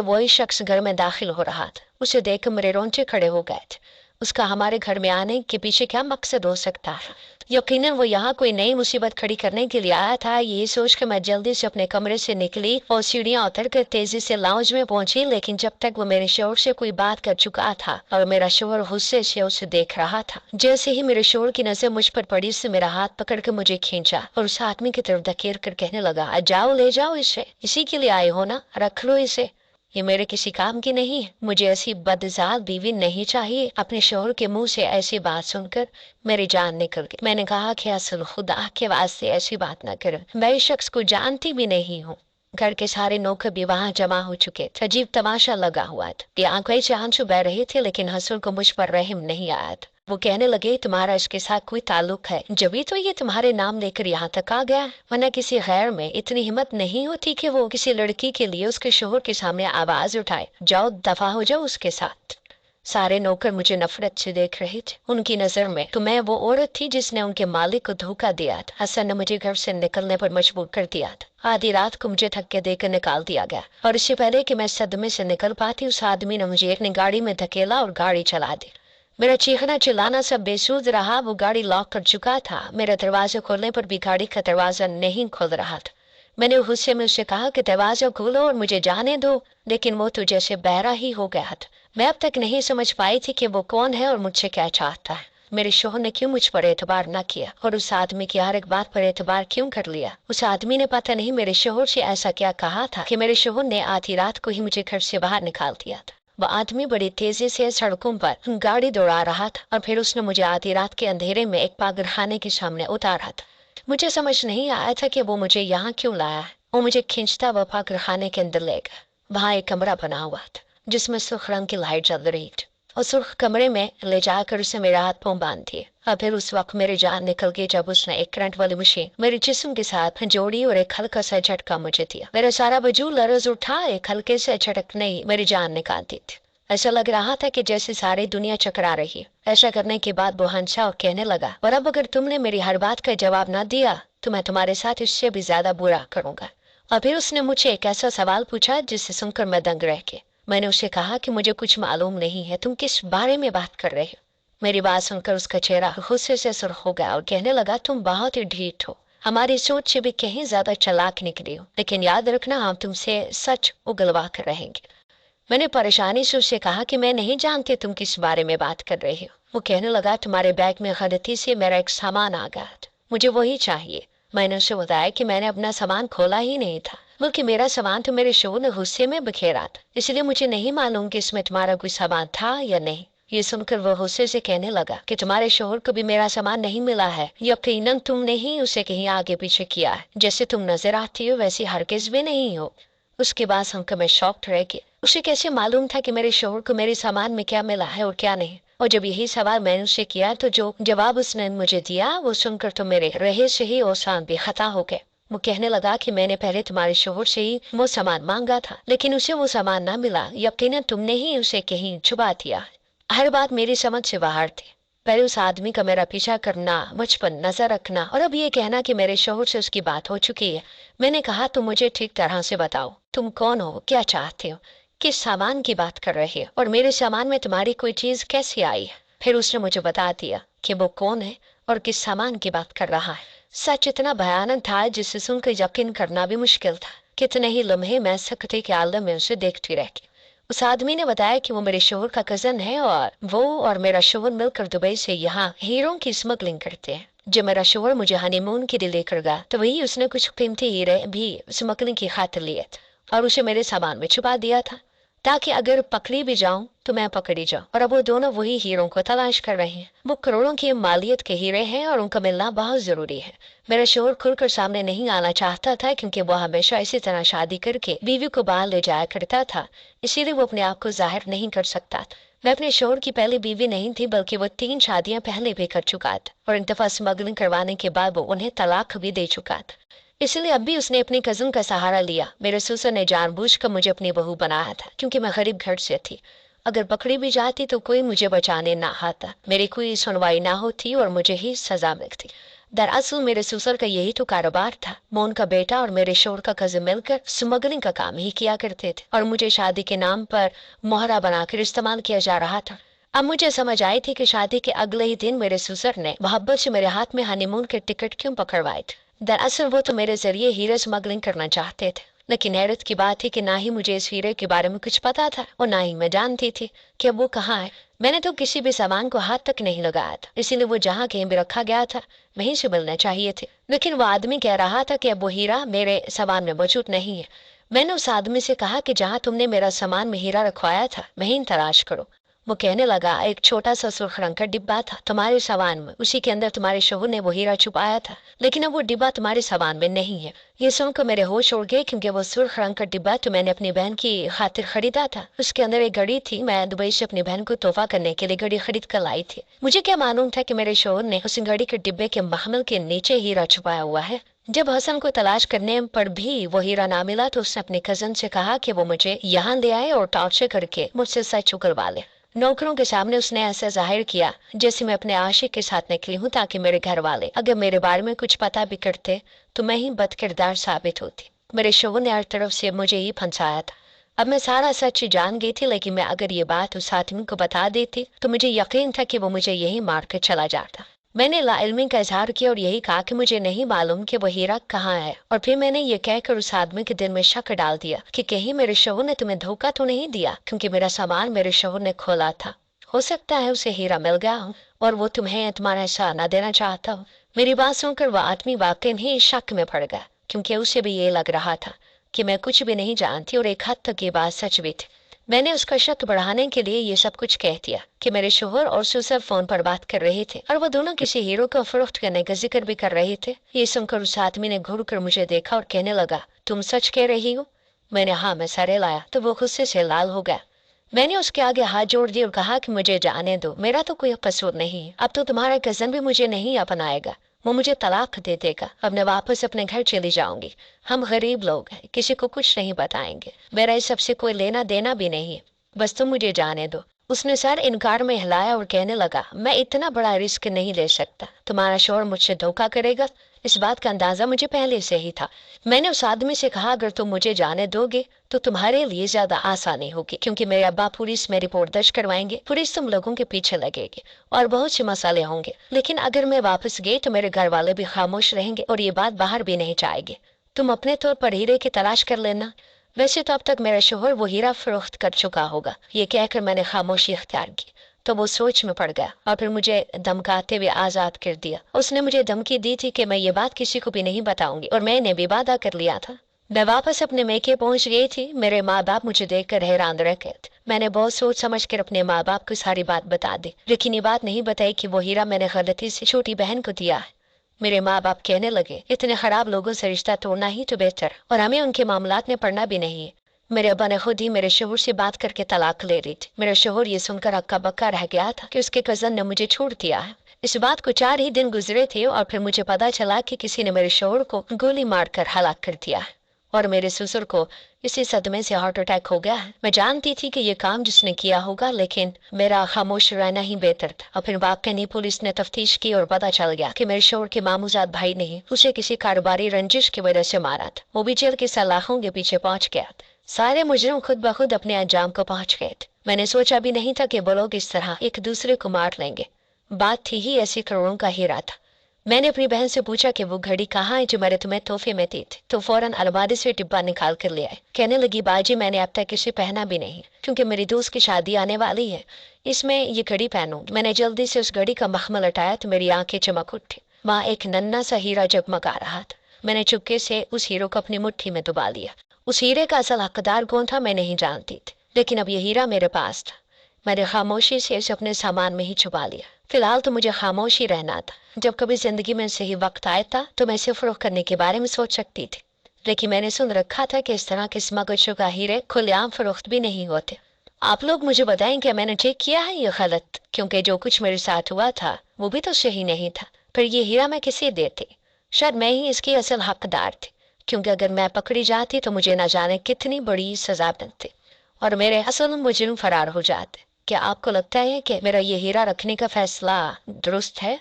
वही शख्स घर में दाखिल हो रहा था। उसे देखकर मेरे रोंगटे खड़े हो गए थे। उसका हमारे घर में आने के पीछे क्या मकसद हो सकता है? यकीनन वो यहाँ कोई नई मुसीबत खड़ी करने के लिए आया था। ये सोचकर मैं जल्दी से अपने कमरे से निकली और सीढ़ियाँ उतर कर तेजी से लाउंज में पहुंची, लेकिन जब तक वो मेरे शोहर से कोई बात कर चुका था और मेरा शोहर गुस्से से उसे देख रहा था। जैसे ही मेरे शोहर की नजर मुझ पर पड़ी, उसने मेरा हाथ पकड़ कर मुझे खींचा और उस आदमी की तरफ धकेल कर कहने लगा, जाओ ले जाओ इसे, इसी के लिए आए हो ना, रख लो इसे, ये मेरे किसी काम की नहीं है। मुझे ऐसी बदजात बीवी नहीं चाहिए। अपने शोहर के मुंह से ऐसी बात सुनकर मेरी जान निकल गई। मैंने कहा कि असल खुदा के वास्ते ऐसी बात न करो, मैं इस शख्स को जानती भी नहीं हूँ। घर के सारे नौकर भी वहाँ जमा हो चुके थे। अजीब तमाशा लगा हुआ था कि आंखें से आंसू बह रहे थे, लेकिन हसूल को मुझ पर रहम नहीं आया था। वो कहने लगे, तुम्हारा इसके साथ कोई ताल्लुक है, जभी तो ये तुम्हारे नाम लेकर यहाँ तक आ गया, वरना किसी गैर में इतनी हिम्मत नहीं होती कि वो किसी लड़की के लिए उसके शोहर के सामने आवाज उठाए। जाओ दफा हो जाओ उसके साथ। सारे नौकर मुझे नफरत से देख रहे थे। उनकी नजर में तो मैं वो औरत थी जिसने उनके मालिक को धोखा दिया था। हसन ने मुझे घर से निकलने पर मजबूर कर दिया था। आधी रात को मुझे धक्के देकर निकाल दिया गया और इससे पहले कि मैं सदमे से निकल पाती, उस आदमी ने मुझे अपनी गाड़ी में धकेला और गाड़ी चला दी। मेरा चीखना चिल्लाना सब बेसुध रहा। वो गाड़ी लॉक कर चुका था। मेरा दरवाजा खोलने पर भी गाड़ी का दरवाजा नहीं खोल रहा था। मैंने गुस्से में उससे कहा कि दरवाजा खोलो और मुझे जाने दो, लेकिन वो तो जैसे बहरा ही हो गया था। मैं अब तक नहीं समझ पाई थी कि वो कौन है और मुझसे क्या चाहता है। मेरे शोहर ने क्यों मुझ पर एतबार न किया और उस आदमी की हर एक बात पर एतबार क्यों कर लिया? उस आदमी ने पता नहीं मेरे शोहर से ऐसा क्या कहा था कि मेरे शोहर ने आधी रात को ही मुझे घर से बाहर निकाल दिया था। वह आदमी बड़ी तेजी से सड़कों पर गाड़ी दौड़ा रहा था और फिर उसने मुझे आधी रात के अंधेरे में एक पागलखाने के सामने उतारा था। मुझे समझ नहीं आया था कि वो मुझे यहाँ क्यों लाया है। वो मुझे खींचता वह पागलखाने के अंदर ले गया। वहाँ एक कमरा बना हुआ था जिसमें सुर्ख रंग की लाइट जल रही थी और सुर्ख कमरे में ले जाकर उसे मेरा हाथ पांव बांध दिए। और फिर उस वक्त मेरी जान निकल गई जब उसने एक करंट वाली मशीन मेरे जिस्म के साथ जोड़ी और एक हल्का सा झटका मुझे दिया। मेरा सारा वजूद लरज उठा। एक हल्के से झटकने ही मेरी जान निकाल दी थी। ऐसा लग रहा था कि जैसे सारी दुनिया चकरा रही है। ऐसा करने के बाद वो हंसा और कहने लगा, और अब अगर तुमने मेरी हर बात का जवाब न दिया तो मैं तुम्हारे साथ इससे भी ज्यादा बुरा करूंगा। और फिर उसने मुझे एक ऐसा सवाल पूछा जिससे सुनकर मैं दंग रह गई। मैंने उसे कहा कि मुझे कुछ मालूम नहीं है, तुम किस बारे में बात कर रहे हो? मेरी बात सुनकर उसका चेहरा गुस्से से सुर्ख हो गया और कहने लगा, तुम बहुत ही ढीठ हो, हमारी सोच से भी कहीं ज्यादा चालाक निकली हो, लेकिन याद रखना हम तुमसे सच उगलवा कर रहेंगे। मैंने परेशानी से उससे कहा कि मैं नहीं जानती तुम किस बारे में बात कर रही हो। वो कहने लगा, तुम्हारे बैग में गलती से मेरा एक सामान आ गया था, मुझे वही चाहिए। मैंने उसे बताया कि मैंने अपना सामान खोला ही नहीं था, बल्कि मेरा सामान तो मेरे शोहर ने गुस्से में बिखेरा था, इसलिए मुझे नहीं मालूम कि इसमें तुम्हारा कोई सामान था या नहीं। ये सुनकर वो गुस्से से कहने लगा कि तुम्हारे शोहर को भी मेरा सामान नहीं मिला है, यकीनन तुमने ही उसे कहीं आगे पीछे किया है। जैसे तुम नजर आती हो वैसी हरगिज भी नहीं हो। उसके बाद सुनकर मैं शॉक्ड रह गई। उसे कैसे मालूम था कि मेरे शोहर को मेरे सामान में क्या मिला है और क्या नहीं? और जब यही सवाल मैंने उससे किया तो जो जवाब उसने मुझे दिया वो सुनकर तो मेरे रहे से ही औसान भी खता हो गए। वो कहने लगा कि मैंने पहले तुम्हारे शोहर से ही वो सामान मांगा था, लेकिन उसे वो सामान ना मिला। यकीनन तुमने ही उसे कहीं छुपा दिया। हर बात मेरी समझ से बाहर थी। पहले उस आदमी का मेरा पीछा करना, मुझ पर नजर रखना, और अब ये कहना कि मेरे शोहर से उसकी बात हो चुकी है। मैंने कहा, तुम मुझे ठीक तरह से बताओ, तुम कौन हो, क्या चाहते हो, किस सामान की बात कर रहे हो, और मेरे सामान में तुम्हारी कोई चीज कैसे आई है? फिर उसने मुझे बता दिया कि वो कौन है और किस सामान की बात कर रहा है। सच इतना भयानक था जिसे सुनकर यकीन करना भी मुश्किल था। कितने ही लम्हे मैं सकते के आलम में उसे देखती रह गई। उस आदमी ने बताया कि वो मेरे शोहर का कजन है और वो और मेरा शोहर मिलकर दुबई से यहाँ हीरों की स्मगलिंग करते हैं। जब मेरा शोहर मुझे हनीमून के लिए लेकर गया तो वही उसने कुछ कीमती हीरे भी स्मगलिंग की खातिर लिए थे और उसे मेरे सामान में छुपा दिया था, ताकि अगर पकड़ी भी जाऊं तो मैं पकड़ी जाऊं। और अब वो दोनों वही हीरों को तलाश कर रहे हैं। वो करोड़ों की मालियत के हीरे हैं और उनका मिलना बहुत जरूरी है। मेरा शोहर खुलकर सामने नहीं आना चाहता था क्योंकि वो हमेशा इसी तरह शादी करके बीवी को बाहर ले जाया करता था, इसीलिए वो अपने आप को जाहिर नहीं कर सकता था। मैं अपने शोहर की पहली बीवी नहीं थी, बल्कि वो 3 शादियां पहले भी कर चुका था और एक दफा स्मगलिंग करवाने के बाद वो उन्हें तलाक भी दे चुका था। इसलिए अब भी उसने अपनी कजन का सहारा लिया। मेरे ससुर ने जानबूझकर मुझे अपनी बहू बनाया था क्योंकि मैं गरीब घर से थी। अगर पकड़ी भी जाती तो कोई मुझे बचाने ना आता, मेरी कोई सुनवाई ना होती और मुझे ही सजा मिलती। दरअसल मेरे ससुर का यही तो कारोबार था। वो उनका बेटा और मेरे शोहर का कजिन मिलकर स्मगलिंग का काम ही किया करते थे और मुझे शादी के नाम पर मोहरा बनाकर इस्तेमाल किया जा रहा था। अब मुझे समझ आई थी कि शादी के अगले ही दिन मेरे ससुर ने मोहब्बत से मेरे हाथ में हनीमून के टिकट क्यों पकड़वाए थे। दरअसल वो तो मेरे जरिए हीरे स्मगलिंग करना चाहते थे, लेकिन हैरत की बात थी कि ना ही मुझे इस हीरे के बारे में कुछ पता था और ना ही मैं जानती थी कि अब वो कहाँ है। मैंने तो किसी भी सामान को हाथ तक नहीं लगाया था, इसीलिए वो जहाँ कहीं भी रखा गया था वहीं से मिलना चाहिए थे। लेकिन वो आदमी कह रहा था कि अब वो हीरा मेरे सामान में मौजूद नहीं है। मैंने उस आदमी से कहा कि जहाँ तुमने मेरा सामान में हीरा रखवाया था वहीं तलाश करो। वो कहने लगा, एक छोटा सा सुर्ख रंग का डिब्बा था तुम्हारे सामान में, उसी के अंदर तुम्हारे शोहर ने वो हीरा छुपाया था, लेकिन अब वो डिब्बा तुम्हारे सामान में नहीं है। ये सुनकर मेरे होश उड़ गए, क्योंकि वो सुर्ख रंग का डिब्बा तो मैंने अपनी बहन की खातिर खरीदा था। उसके अंदर एक घड़ी थी, मैं दुबई से अपनी बहन को तोहफा करने के लिए घड़ी खरीद कर लाई थी। मुझे क्या मालूम था कि मेरे शोहर ने उस घड़ी के डिब्बे के महमल के नीचे हीरा छुपाया हुआ है। जब हसन को तलाश करने पर भी वो हीरा ना मिला तो उसने अपने कजन से कहा कि वो मुझे यहाँ ले आए और टॉर्चर करके मुझसे सच उगलवा ले। नौकरों के सामने उसने ऐसा जाहिर किया जैसे मैं अपने आशिक के साथ निकली हूँ, ताकि मेरे घर वाले अगर मेरे बारे में कुछ पता भी करते तो मैं ही बदकिरदार साबित होती। मेरे शोहर ने हर तरफ से मुझे ही फंसाया था। अब मैं सारा सच जान गई थी, लेकिन मैं अगर ये बात उस आदमी को बता देती तो मुझे यकीन था कि वो मुझे यही मार कर चला जाता। मैंने लाइल्मी का इजहार किया और यही कहा कि मुझे नहीं मालूम कि वो हीरा कहाँ है, और फिर मैंने ये कहकर उस आदमी के दिल में शक डाल दिया कि कहीं मेरे शोहर ने तुम्हें धोखा तो नहीं दिया, क्योंकि मेरा सामान मेरे शोहर ने खोला था। हो सकता है उसे हीरा मिल गया हो और वो तुम्हें तुम्हारा हिस्सा न देना चाहता हो। मेरी बात सुनकर वह आदमी वाकई ही शक में पड़ गया, क्योंकि उसे भी ये लग रहा था कि मैं कुछ भी नहीं जानती और एक हद तक ये बात सच भी थी। मैंने उसका शक बढ़ाने के लिए ये सब कुछ कह दिया कि मेरे शोहर और ससुर फोन पर बात कर रहे थे और वो दोनों किसी हीरो को फरोख्त करने का जिक्र भी कर रहे थे। ये सुनकर उस आदमी ने घूर कर मुझे देखा और कहने लगा, तुम सच कह रही हो? मैंने हाँ, मैं सारे लाया। तो वो गुस्से से लाल हो गया। मैंने उसके आगे हाथ जोड़ दिए और कहा कि मुझे जाने दो, मेरा तो कोई कसूर नहीं। अब तो तुम्हारा कजन भी मुझे नहीं अपनाएगा, वो मुझे तलाक दे देगा। अब मैं वापस अपने घर चली जाऊंगी। हम गरीब लोग हैं, किसी को कुछ नहीं बताएंगे। मेरा इस सबसे कोई लेना देना भी नहीं है, बस तुम मुझे जाने दो। उसने सर इनकार में हिलाया और कहने लगा, मैं इतना बड़ा रिस्क नहीं ले सकता। तुम्हारा शोहर मुझसे धोखा करेगा, इस बात का अंदाजा मुझे पहले से ही था। मैंने उस आदमी से कहा, अगर तुम मुझे जाने दोगे तो तुम्हारे लिए ज्यादा आसानी होगी, क्योंकि मेरे अब्बा पुलिस में रिपोर्ट दर्ज करवाएंगे। पुलिस तुम लोगों के पीछे लगेगी और बहुत से मसाले होंगे। लेकिन अगर मैं वापस गई तो मेरे घर वाले भी खामोश रहेंगे और ये बात बाहर भी नहीं जाएगी। तुम अपने तौर पर हीरे की तलाश कर लेना। वैसे तो अब तक मेरा शोहर वो हीरा फरोख्त कर चुका होगा। ये कहकर मैंने खामोशी इख्तियार की तो वो सोच में पड़ गया और फिर मुझे धमकाते हुए आजाद कर दिया। उसने मुझे धमकी दी थी कि मैं ये बात किसी को भी नहीं बताऊंगी, और मैंने भी वादा कर लिया था। मैं वापस अपने मेके पहुंच गई थी। मेरे माँ बाप मुझे देखकर हैरान रह गए थे। मैंने बहुत सोच समझ कर अपने माँ बाप को सारी बात बता दी, लेकिन ये बात नहीं बताई कि वो हीरा मैंने गलती से छोटी बहन को दिया है। मेरे माँ बाप कहने लगे, इतने खराब लोगों से रिश्ता तोड़ना ही तो बेहतर, और हमें उनके मामलात में पड़ना भी नहीं है। मेरे अब्बा ने खुद ही मेरे शोहर से बात करके तलाक ले रही थी। मेरा शोहर ये सुनकर हक्का बक्का रह गया था कि उसके कजन ने मुझे छोड़ दिया है। इस बात को 4 ही दिन गुजरे थे और फिर मुझे पता चला कि किसी ने मेरे शोहर को गोली मारकर हलाक कर दिया है और मेरे ससुर को इसी सदमे से हार्ट अटैक हो गया है। मैं जानती थी कि ये काम जिसने किया होगा, लेकिन मेरा खामोश रहना ही बेहतर था। और फिर वाकई पुलिस ने तफ्तीश की और पता चल गया कि मेरे शोहर के मामूजाद भाई ने उसे किसी कारोबारी रंजिश की वजह से मारा था। वो भी जेल के सलाखों के पीछे पहुंच गया था। सारे मुजरिम खुद ब खुद अपने अंजाम को पहुंच गए थे। मैंने सोचा भी नहीं था कि वो लोग इस तरह एक दूसरे को मार लेंगे। बात थी ही ऐसी, करोड़ों का हीरा था। मैंने अपनी बहन से पूछा कि वो घड़ी कहाँ है जो मैंने तुम्हें तोहफे में दी थी, तो फौरन अलमारी से डिब्बा निकाल कर ले आए। कहने लगी, बाजी मैंने अब तक इसे पहना भी नहीं, क्योंकि मेरी दोस्त की शादी आने वाली है, इसमें ये घड़ी पहनूं। मैंने जल्दी से उस घड़ी का मखमल हटाया तो मेरी आंखें चमक उठी। वहाँ एक नन्ना सा हीरा जगमगा रहा था। मैंने चुपके से उस हीरो को अपनी मुट्ठी में दबा लिया। उस हीरे का असल हकदार कौन था मैं नहीं जानती थी, लेकिन अब ये हीरा मेरे पास था। मैंने खामोशी से इसे अपने सामान में ही छुपा लिया। फिलहाल तो मुझे खामोश ही रहना था। जब कभी जिंदगी में सही वक्त आया था तो मैं इसे फरोख्त करने के बारे में सोच सकती थी, लेकिन मैंने सुन रखा था कि इस तरह के स्मगलशुदा हीरे खुलेआम फरोख्त भी नहीं होते। आप लोग मुझे बताएं कि मैंने ठीक किया है या गलत, क्योंकि जो कुछ मेरे साथ हुआ था वो भी तो सही नहीं था। फिर ये हीरा मैं किसे देती? शायद मैं ही इसकी असल हकदार थी, क्योंकि अगर मैं पकड़ी जाती तो मुझे न जाने कितनी बड़ी सजा मिलती और मेरे असल मुजरिम फरार हो जाते। क्या आपको लगता है कि मेरा ये हीरा रखने का फैसला दुरुस्त है?